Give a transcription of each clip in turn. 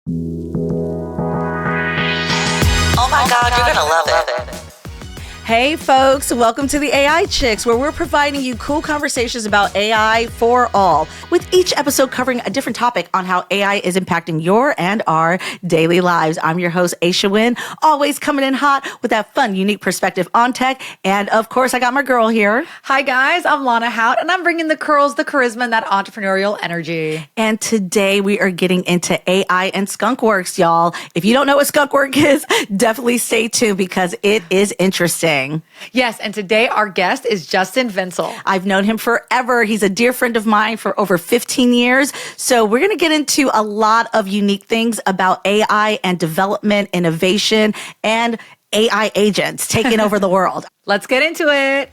Oh my God, you're gonna love it. Hey folks, welcome to the AI Chicks, where we're providing you cool conversations about AI for all, with each episode covering a different topic on how AI is impacting your and our daily lives. I'm your host, Aisha and, always coming in hot with that fun, unique perspective on tech. And of course, I got my girl here. Hi guys, I'm Lana Hout, and I'm bringing the curls, the charisma, and that entrepreneurial energy. And today we are getting into AI and Skunk Works, y'all. If you don't know what Skunk Work is, definitely stay tuned because it is interesting. Yes, and today our guest is Justin Vencel. I've known him forever. He's a dear friend of mine for over 15 years. So we're going to get into a lot of unique things about AI and development, innovation, and AI agents taking over the world. Let's get into it.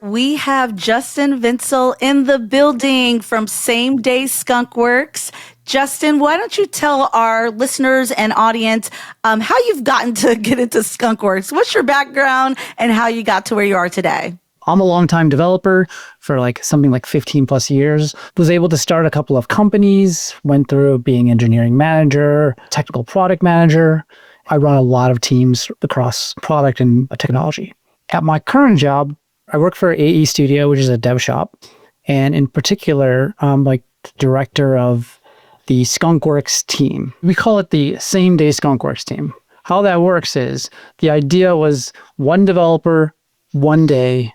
We have Justin Vincel in the building from Same Day Skunkworks. Justin, why don't you tell our listeners and audience how you've gotten to get into Skunkworks? What's your background and how you got to where you are today? I'm a longtime developer for something like 15 plus years. Was able to start a couple of companies, went through being engineering manager, technical product manager. I run a lot of teams across product and technology. At my current job, I work for AE Studio, which is a dev shop. And in particular, I'm the director of the Skunk Works team. We call it the Same Day Skunkworks team. How that works is the idea was one developer, one day,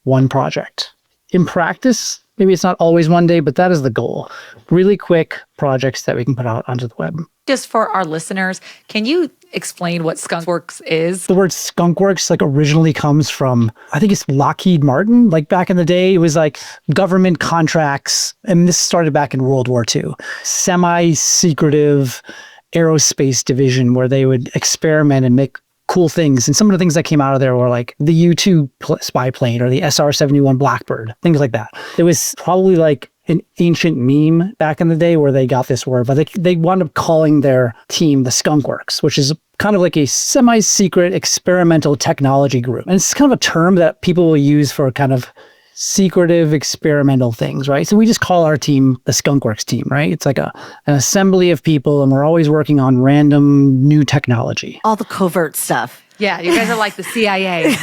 one project. In practice, maybe it's not always one day, but that is the goal. Really quick projects that we can put out onto the web. Just for our listeners, can you explain what Skunk Works is? The word Skunk Works originally comes from, I think it's Lockheed Martin. Back in the day, it was government contracts. And this started back in World War II. Semi-secretive aerospace division where they would experiment and make cool things. And some of the things that came out of there were the U-2 spy plane or the SR-71 Blackbird, things like that. It was probably an ancient meme back in the day where they got this word, but they wound up calling their team the Skunk Works, which is kind of a semi-secret experimental technology group. And it's kind of a term that people will use for kind of secretive experimental things, right? So we just call our team the Skunk Works team, right? It's an assembly of people, and we're always working on random new technology. All the covert stuff. Yeah, you guys are like the CIA.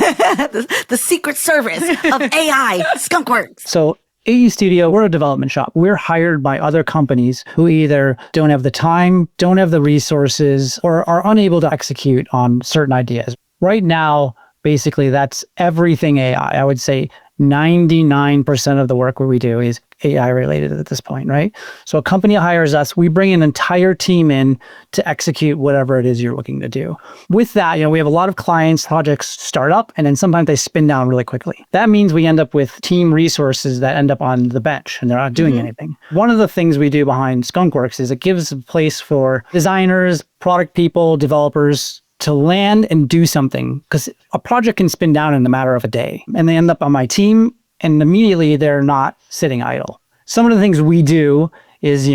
the Secret Service of AI, Skunk Works. So AE Studio, we're a development shop. We're hired by other companies who either don't have the time, don't have the resources, or are unable to execute on certain ideas. Right now, basically, that's everything AI. I would say 99% of the work we do is AI related at this point, right? So a company hires us, we bring an entire team in to execute whatever it is you're looking to do. With that, we have a lot of clients, projects start up, and then sometimes they spin down really quickly. That means we end up with team resources that end up on the bench and they're not doing anything. One of the things we do behind Skunk Works is it gives a place for designers, product people, developers to land and do something, because a project can spin down in a matter of a day and they end up on my team and immediately they're not sitting idle. Some of the things we do is,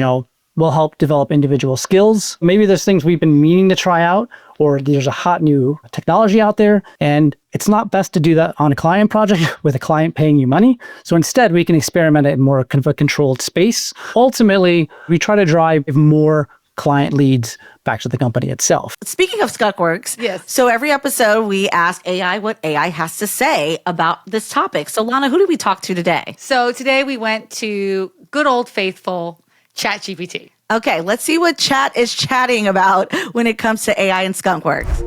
we'll help develop individual skills. Maybe there's things we've been meaning to try out, or there's a hot new technology out there and it's not best to do that on a client project with a client paying you money. So instead we can experiment in more kind of a controlled space. Ultimately, we try to drive more client leads back to the company itself. Speaking of Skunk Works, yes. So every episode we ask AI what AI has to say about this topic. So Lana, who did we talk to today? So today we went to good old faithful ChatGPT. Okay, let's see what chat is chatting about when it comes to AI and Skunk Works.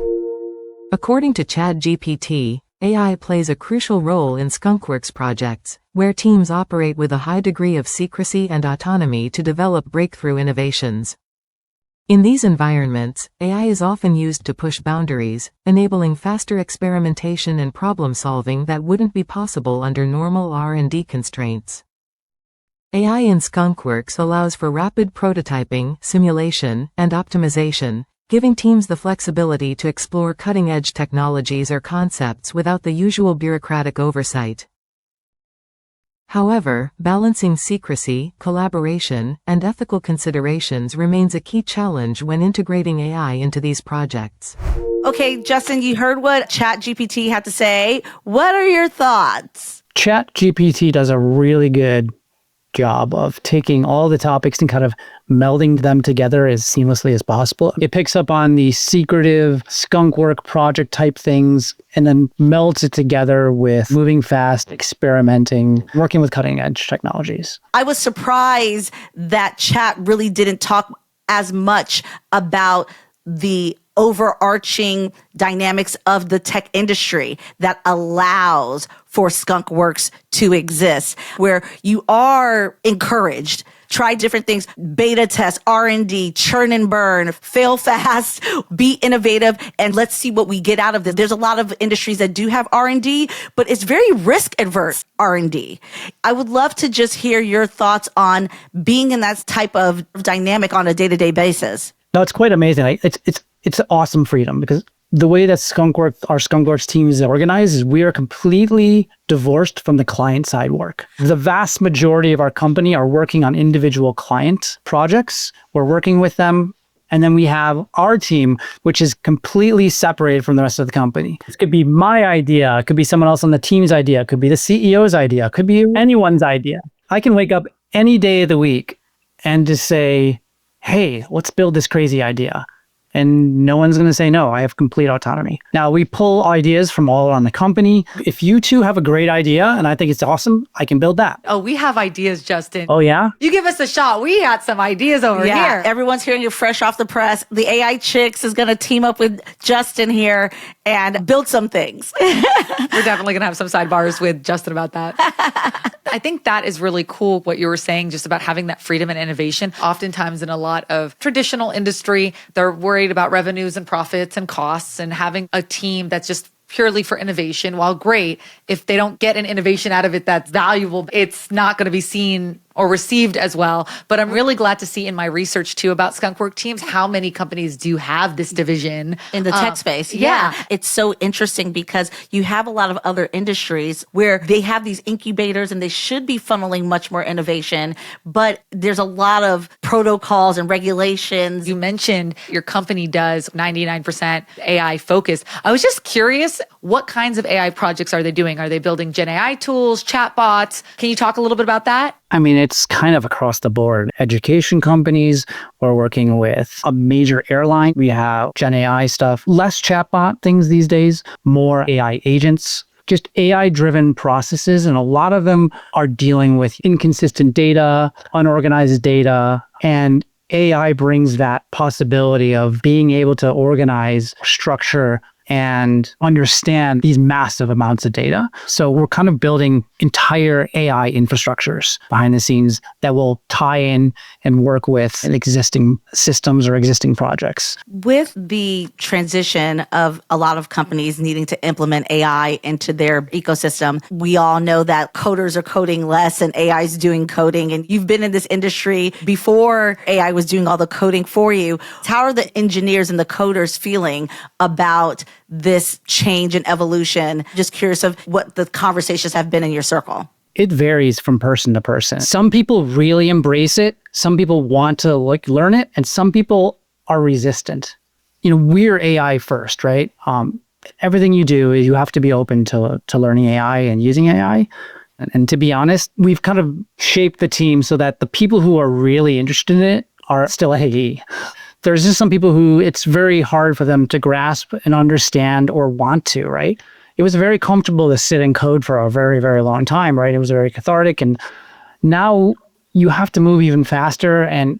According to ChatGPT, AI plays a crucial role in Skunk Works projects, where teams operate with a high degree of secrecy and autonomy to develop breakthrough innovations. In these environments, AI is often used to push boundaries, enabling faster experimentation and problem-solving that wouldn't be possible under normal R&D constraints. AI in Skunk Works allows for rapid prototyping, simulation, and optimization, giving teams the flexibility to explore cutting-edge technologies or concepts without the usual bureaucratic oversight. However, balancing secrecy, collaboration, and ethical considerations remains a key challenge when integrating AI into these projects. Okay, Justin, you heard what ChatGPT had to say. What are your thoughts? ChatGPT does a really good job of taking all the topics and kind of melding them together as seamlessly as possible. It picks up on the secretive skunk work project type things and then melds it together with moving fast, experimenting, working with cutting edge technologies. I was surprised that chat really didn't talk as much about the overarching dynamics of the tech industry that allows for Skunk Works to exist, where you are encouraged, try different things, beta test, R&D, churn and burn, fail fast, be innovative, and let's see what we get out of this. There's a lot of industries that do have R&D, but it's very risk adverse R&D. I would love to just hear your thoughts on being in that type of dynamic on a day-to-day basis. No, it's quite amazing. It's awesome freedom because the way that our Skunk Works team is organized is we are completely divorced from the client side work. The vast majority of our company are working on individual client projects. We're working with them. And then we have our team, which is completely separated from the rest of the company. This could be my idea. It could be someone else on the team's idea. It could be the CEO's idea. It could be anyone's idea. I can wake up any day of the week and just say, hey, let's build this crazy idea. And no one's going to say no. I have complete autonomy. Now, we pull ideas from all around the company. If you two have a great idea and I think it's awesome, I can build that. Oh, we have ideas, Justin. Oh, yeah? You give us a shot. We got some ideas over here. Everyone's hearing it fresh off the press. The AI Chicks is going to team up with Justin here and build some things. We're definitely going to have some sidebars with Justin about that. I think that is really cool what you were saying just about having that freedom and innovation. Oftentimes in a lot of traditional industry, they're worried about revenues and profits and costs, and having a team that's just purely for innovation, while great, if they don't get an innovation out of it that's valuable, it's not going to be seen or received as well. But I'm really glad to see in my research too about Skunk Work teams, how many companies do have this division. In the tech space. Yeah. It's so interesting because you have a lot of other industries where they have these incubators and they should be funneling much more innovation, but there's a lot of protocols and regulations. You mentioned your company does 99% AI focus. I was just curious, what kinds of AI projects are they doing? Are they building Gen AI tools, chatbots? Can you talk a little bit about that? I mean, it's kind of across the board. Education companies, we're working with a major airline. We have Gen AI stuff, less chatbot things these days, more AI agents, just AI-driven processes. And a lot of them are dealing with inconsistent data, unorganized data, and AI brings that possibility of being able to organize, structure, and understand these massive amounts of data. So we're kind of building entire AI infrastructures behind the scenes that will tie in and work with existing systems or existing projects. With the transition of a lot of companies needing to implement AI into their ecosystem, we all know that coders are coding less and AI is doing coding. And you've been in this industry before AI was doing all the coding for you. How are the engineers and the coders feeling about this change and evolution? Just curious of what the conversations have been in your circle. It varies from person to person. Some people really embrace it. Some people want to learn it, and some people are resistant. We're AI first, right? Everything you do, you have to be open to learning AI and using AI. And to be honest, we've kind of shaped the team so that the people who are really interested in it are still AE. There's just some people who it's very hard for them to grasp and understand or want to, right? It was very comfortable to sit and code for a very, very long time, right? It was very cathartic. And now you have to move even faster. And,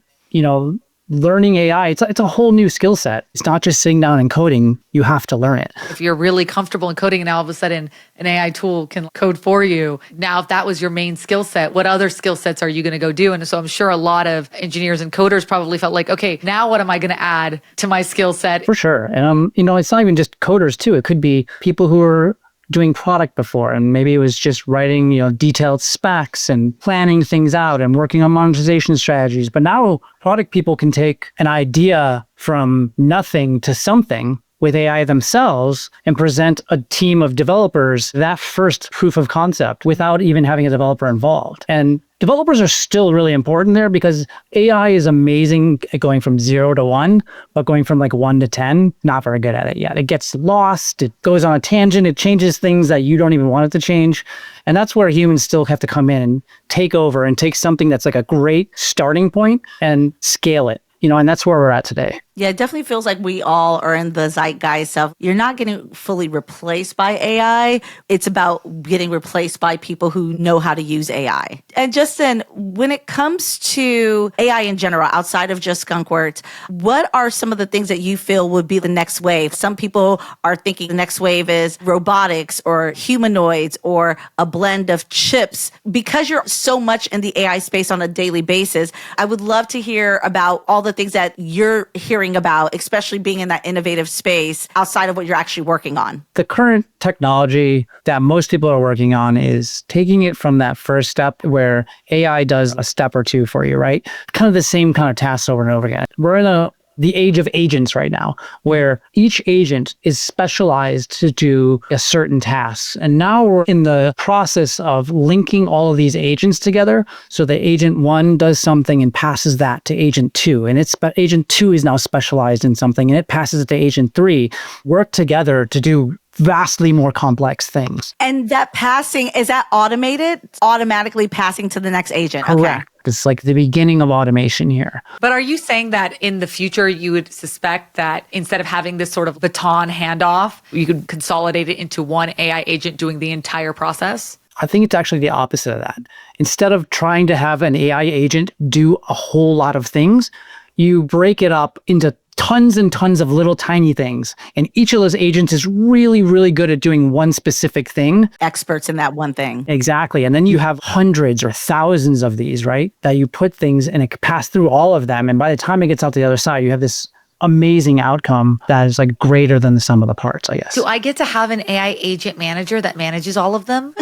learning AI, it's a whole new skill set. It's not just sitting down and coding. You have to learn it. If you're really comfortable in coding and now all of a sudden an AI tool can code for you, now if that was your main skill set, what other skill sets are you going to go do? And so I'm sure a lot of engineers and coders probably felt like, okay, now what am I going to add to my skill set? For sure. And, it's not even just coders too. It could be people who are doing product before, and maybe it was just writing, detailed specs and planning things out and working on monetization strategies. But now product people can take an idea from nothing to something with AI themselves and present a team of developers that first proof of concept without even having a developer involved. And developers are still really important there because AI is amazing at going from 0 to 1, but going from like 1 to 10, not very good at it yet. It gets lost, it goes on a tangent, it changes things that you don't even want it to change. And that's where humans still have to come in and take over and take something that's like a great starting point and scale it. And that's where we're at today. Yeah, it definitely feels like we all are in the zeitgeist of you're not getting fully replaced by AI. It's about getting replaced by people who know how to use AI. And Justin, when it comes to AI in general, outside of just Skunk Works, what are some of the things that you feel would be the next wave? Some people are thinking the next wave is robotics or humanoids or a blend of chips. Because you're so much in the AI space on a daily basis, I would love to hear about all the things that you're hearing about, especially being in that innovative space outside of what you're actually working on. The current technology that most people are working on is taking it from that first step where AI does a step or two for you, right? Kind of the same kind of tasks over and over again. We're in the age of agents right now, where each agent is specialized to do a certain task. And now we're in the process of linking all of these agents together. So the agent 1 does something and passes that to agent 2. And agent 2 is now specialized in something and it passes it to agent 3. Work together to do vastly more complex things. And that passing, is that automated? Automatically passing to the next agent? Correct. Okay. It's like the beginning of automation here. But are you saying that in the future, you would suspect that instead of having this sort of baton handoff, you could consolidate it into one AI agent doing the entire process? I think it's actually the opposite of that. Instead of trying to have an AI agent do a whole lot of things, you break it up into tons and tons of little tiny things. And each of those agents is really, really good at doing one specific thing. Experts in that one thing. Exactly. And then you have hundreds or thousands of these, right? That you put things and it can pass through all of them. And by the time it gets out the other side, you have this amazing outcome that is like greater than the sum of the parts, I guess. Do I get to have an AI agent manager that manages all of them?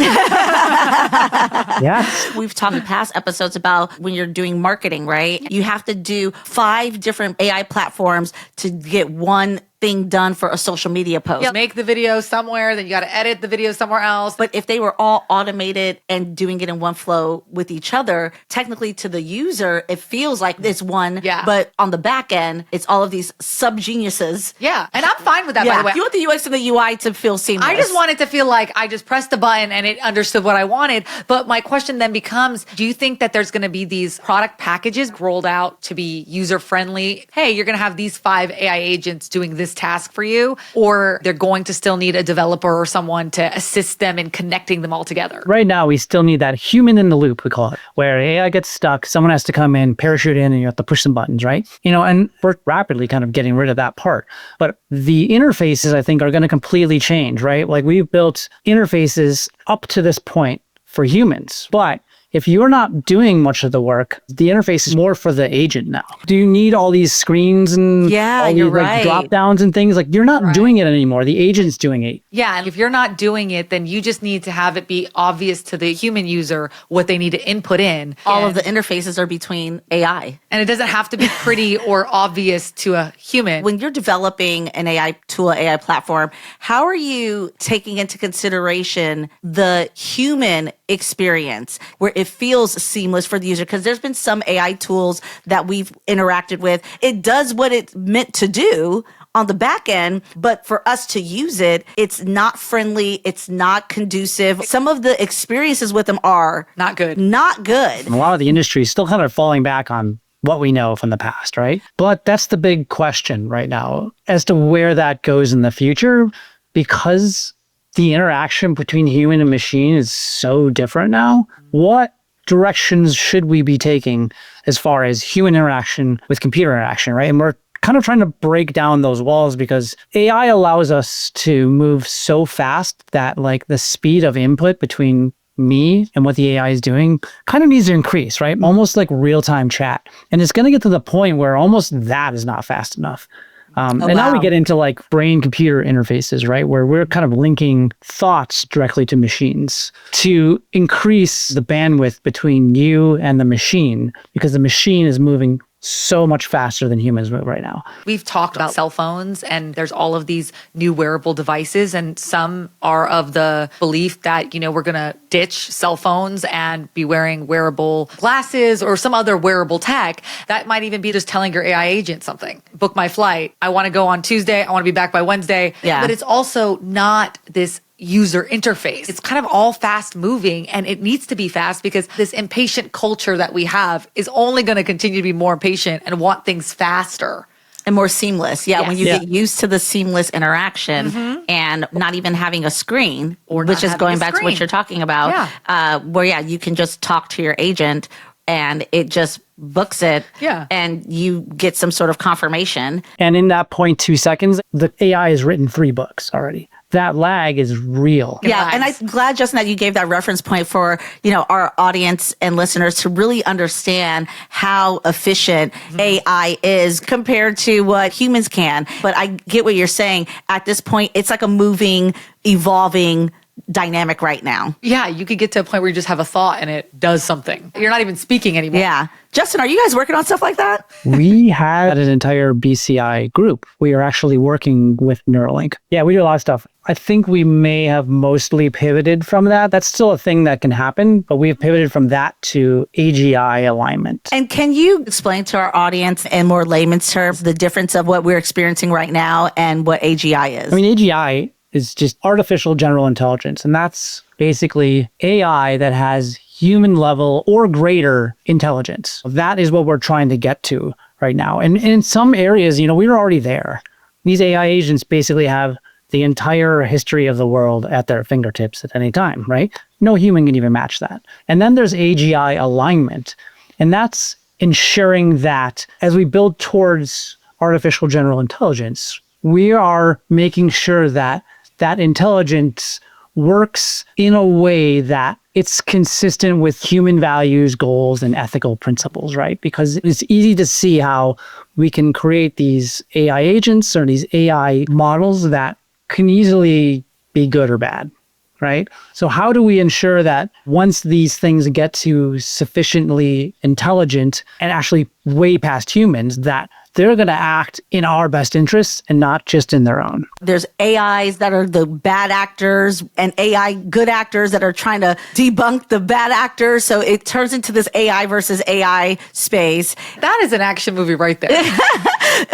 Yes. We've talked in past episodes about when you're doing marketing, right? You have to do 5 different AI platforms to get one thing done for a social media post. You make the video somewhere, then you got to edit the video somewhere else. But if they were all automated and doing it in one flow with each other, technically to the user, it feels like it's one. Yeah. But on the back end, it's all of these sub-geniuses. Yeah. And I'm fine with that, by the way. You want the UX and the UI to feel seamless. I just want it to feel like I just pressed the button and it understood what I wanted. But my question then becomes, do you think that there's going to be these product packages rolled out to be user-friendly? Hey, you're going to have these 5 AI agents doing this task for you, or they're going to still need a developer or someone to assist them in connecting them all together? Right now, we still need that human in the loop, we call it, where AI gets stuck, someone has to come in, parachute in, and you have to push some buttons, right? And we're rapidly kind of getting rid of that part. But the interfaces, I think, are going to completely change, right? Like we've built interfaces up to this point for humans, but if you're not doing much of the work, the interface is more for the agent now. Do you need all these screens and all these like drop downs and things? Like you're not doing it anymore. The agent's doing it. Yeah. And if you're not doing it, then you just need to have it be obvious to the human user what they need to input in. All of the interfaces are between AI. And it doesn't have to be pretty or obvious to a human. When you're developing an AI tool, AI platform, how are you taking into consideration the human experience where it feels seamless for the user? Because there's been some AI tools that we've interacted with. It does what it's meant to do on the back end, but for us to use it, it's not friendly. It's not conducive. Some of the experiences with them are not good. Not good. And a lot of the industry is still kind of falling back on what we know from the past, right? But that's the big question right now as to where that goes in the future, because the interaction between human and machine is so different now. What directions should we be taking as far as human interaction with computer interaction, right? And we're kind of trying to break down those walls because AI allows us to move so fast that like the speed of input between me and what the AI is doing kind of needs to increase, right? Almost like real-time chat. And it's going to get to the point where almost that is not fast enough. Now we get into like brain-computer interfaces, right? Where we're kind of linking thoughts directly to machines to increase the bandwidth between you and the machine, because the machine is moving so much faster than humans move right now. We've talked about cell phones, and there's all of these new wearable devices, and some are of the belief that, we're going to ditch cell phones and be wearing wearable glasses or some other wearable tech. That might even be just telling your AI agent something. Book my flight. I want to go on Tuesday. I want to be back by Wednesday. Yeah. But it's also not this user interface. It's kind of all fast moving, and it needs to be fast because this impatient culture that we have is only going to continue to be more impatient and want things faster. And more seamless. Yeah, Yes. when you get used to the seamless interaction and not even having a screen, Or which not is having going a back to what screen. you're talking about, where, you can just talk to your agent and it just books it and you get some sort of confirmation. And in that 0.2 seconds, the AI has written 3 books already. That lag is real. Yeah, and I'm glad, Justin, that you gave that reference point for, our audience and listeners to really understand how efficient AI is compared to what humans can. But I get what you're saying. At this point, it's like a moving, evolving dynamic right now. Yeah, you could get to a point where you just have a thought and it does something. You're not even speaking anymore. Yeah. Justin, are you guys working on stuff like that? We had an entire BCI group. We are actually working with Neuralink. Yeah, we do a lot of stuff. I think we may have mostly pivoted from that. That's still a thing that can happen, but we have pivoted from that to AGI alignment. And can you explain to our audience in more layman's terms the difference of what we're experiencing right now and what AGI is? I mean, AGI is just artificial general intelligence, and that's basically AI that has human level or greater intelligence. That is what we're trying to get to right now. And in some areas, we're already there. These AI agents basically have the entire history of the world at their fingertips at any time, right? No human can even match that. And then there's AGI alignment. And that's ensuring that as we build towards artificial general intelligence, we are making sure that that intelligence works in a way that it's consistent with human values, goals, and ethical principles, right? Because it's easy to see how we can create these AI agents or these AI models that can easily be good or bad, right? So how do we ensure that once these things get to sufficiently intelligent and actually way past humans, that they're going to act in our best interests and not just in their own? There's AIs that are the bad actors and AI good actors that are trying to debunk the bad actors. So it turns into this AI versus AI space. That is an action movie right there.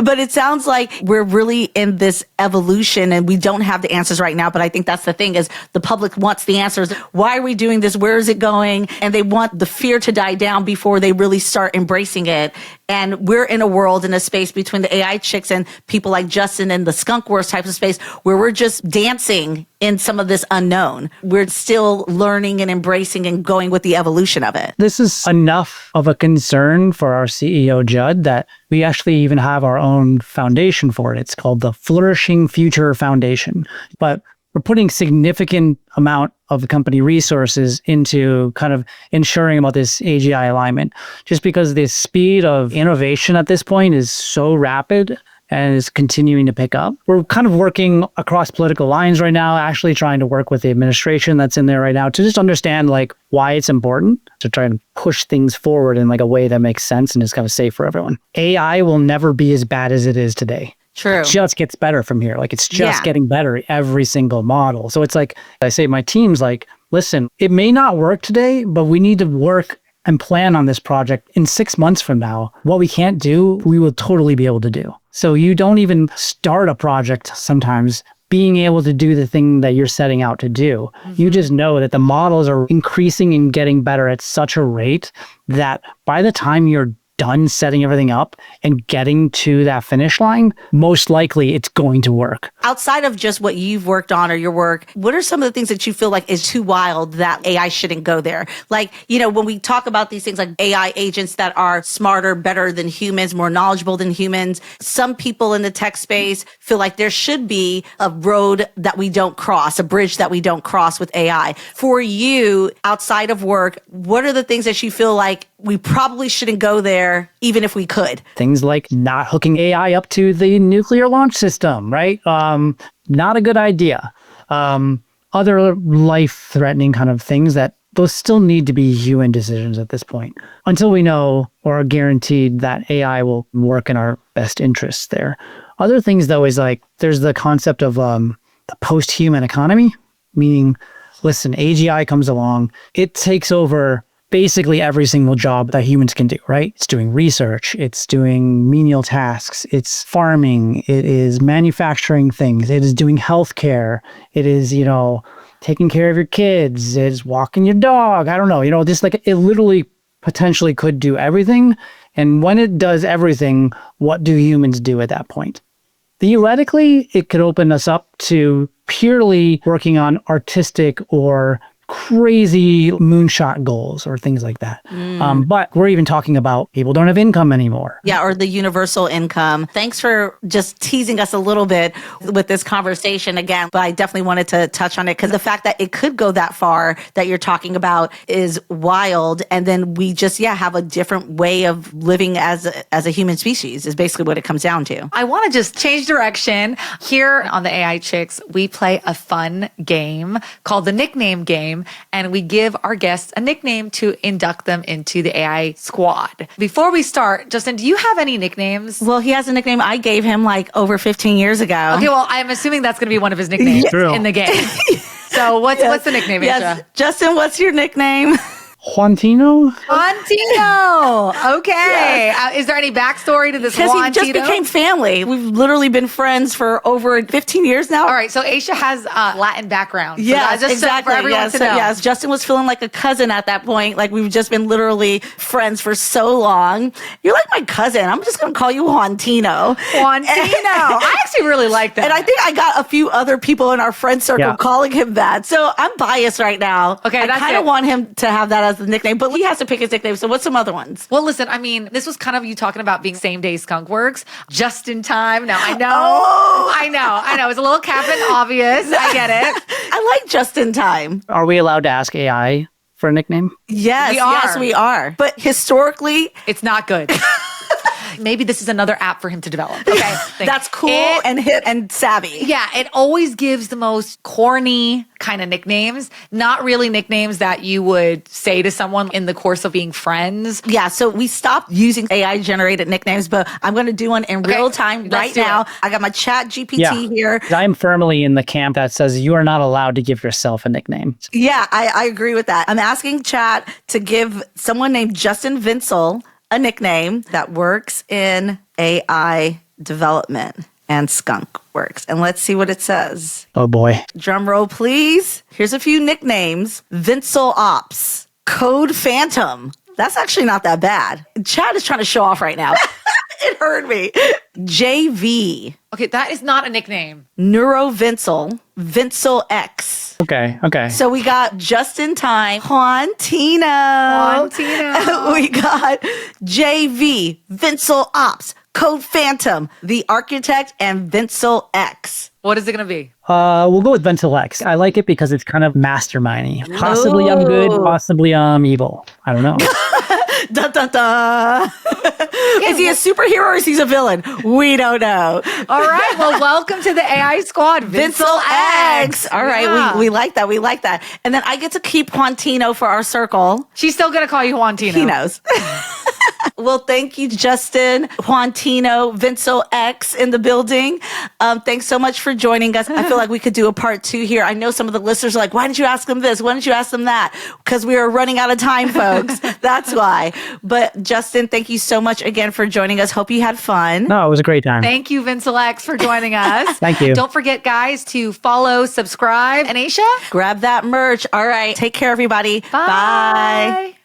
But it sounds like we're really in this evolution and we don't have the answers right now. But I think that's the thing is the public wants the answers. Why are we doing this? Where is it going? And they want the fear to die down before they really start embracing it. And we're in a world, in a space between the AI chicks and people like Justin and the Skunk Works type of space where we're just dancing in some of this unknown. We're still learning and embracing and going with the evolution of it. This is enough of a concern for our CEO, Judd, that we actually even have our own foundation for it. It's called the Flourishing Future Foundation. But we're putting significant amount of the company resources into kind of ensuring about this AGI alignment, just because the speed of innovation at this point is so rapid and is continuing to pick up. We're kind of working across political lines right now, actually trying to work with the administration that's in there right now to just understand why it's important, to try and push things forward in a way that makes sense and is kind of safe for everyone. AI will never be as bad as it is today. True. It just gets better from here. It's just getting better every single model. So it's I say to my teams, listen, it may not work today, but we need to work and plan on this project in 6 months from now. What we can't do, we will totally be able to do. So you don't even start a project sometimes being able to do the thing that you're setting out to do. Mm-hmm. You just know that the models are increasing and getting better at such a rate that by the time you're done setting everything up and getting to that finish line, most likely it's going to work. Outside of just what you've worked on or your work, what are some of the things that you feel like is too wild that AI shouldn't go there? When we talk about these things like AI agents that are smarter, better than humans, more knowledgeable than humans, some people in the tech space feel like there should be a road that we don't cross, a bridge that we don't cross with AI. For you, outside of work, what are the things that you feel like we probably shouldn't go there, even if we could? Things like not hooking AI up to the nuclear launch system, right? Not a good idea. Other life-threatening kind of things that those still need to be human decisions at this point until we know or are guaranteed that AI will work in our best interests there. Other things, though, is like there's the concept of the post-human economy, meaning, listen, AGI comes along, it takes over basically every single job that humans can do, right? It's doing research, it's doing menial tasks, it's farming, it is manufacturing things, it is doing healthcare, it is, taking care of your kids, it is walking your dog. I don't know, just like it literally potentially could do everything. And when it does everything, what do humans do at that point? Theoretically, it could open us up to purely working on artistic or crazy moonshot goals or things like that. But we're even talking about people don't have income anymore. Yeah, or the universal income. Thanks for just teasing us a little bit with this conversation again, but I definitely wanted to touch on it because the fact that it could go that far that you're talking about is wild. And then we just, have a different way of living as a human species is basically what it comes down to. I want to just change direction. Here on the AI Chicks, we play a fun game called the Nickname Game, and we give our guests a nickname to induct them into the AI squad. Before we start, Justin, do you have any nicknames? Well, he has a nickname I gave him like over 15 years ago. Okay, well, I'm assuming that's going to be one of his nicknames in the game. So what's the nickname, Aisha? Yes. Justin, what's your nickname? Juantino? Juantino. Okay. Is there any backstory to this Because Juantino? he just became family. We've literally been friends for over 15 years now. All right. So Aisha has a Latin background. So Yes, just exactly. for everyone to know. Yes, Justin was feeling like a cousin at that point. Like we've just been literally friends for so long. You're like my cousin. I'm just going to call you Juantino. Juantino. I actually really like that. And I think I got a few other people in our friend circle calling him that. So I'm biased right now. Okay, I that's kind of it. want him to have that as the nickname, but he has to pick his nickname. So what's some other ones? Well, listen, I mean, this was kind of you talking about being Same Day Skunkworks, just in time. Now, I know. Oh. I know. It's a little Captain Obvious. I get it. I like just in time. Are we allowed to ask AI for a nickname? Yes, We are. yes, we are. But historically, It's not good. Maybe this is another app for him to develop. Okay. that's cool and hip and savvy. Yeah, it always gives the most corny kind of nicknames, not really nicknames that you would say to someone in the course of being friends. Yeah, so we stopped using AI generated nicknames, but I'm going to do one in real time let's right do now. it. I got my chat GPT here. I'm firmly in the camp that says you are not allowed to give yourself a nickname. Yeah, I agree with that. I'm asking chat to give someone named Justin Vincel a nickname that works in AI development and Skunk Works. And let's see what it says. Oh boy. Drum roll, please. Here's a few nicknames. Vincel Ops, Code Phantom. That's actually not that bad. Chad is trying to show off right now. It hurt me. JV, Okay, that is not a nickname. Neurovincel, Vincel X. Okay. So we got just in time, Juantino. We got JV, Vincel Ops, Code Phantom, The Architect, and Vincel X. What is it going to be? We'll go with Vencel X. I like it because it's kind of mastermindy. Possibly I'm good, possibly I'm evil. I don't know. Dun, dun, dun. Is he a superhero or is he a villain? We don't know. All right. Well, welcome to the AI squad, Vincel X. All right. Yeah. We like that. We like that. And then I get to keep Juantino for our circle. She's still going to call you Juantino. He knows. Well, thank you, Justin, Juantino, Vincel X in the building. Thanks so much for joining us. I feel like we could do a part 2 here. I know some of the listeners are like, why didn't you ask them this? Why didn't you ask them that? Because we are running out of time, folks. That's why. But Justin, thank you so much again for joining us. Hope you had fun. No, it was a great time. Thank you, Vincel X, for joining us. Thank you. Don't forget, guys, to follow, subscribe, and Aisha. Grab that merch. All right. Take care, everybody. Bye.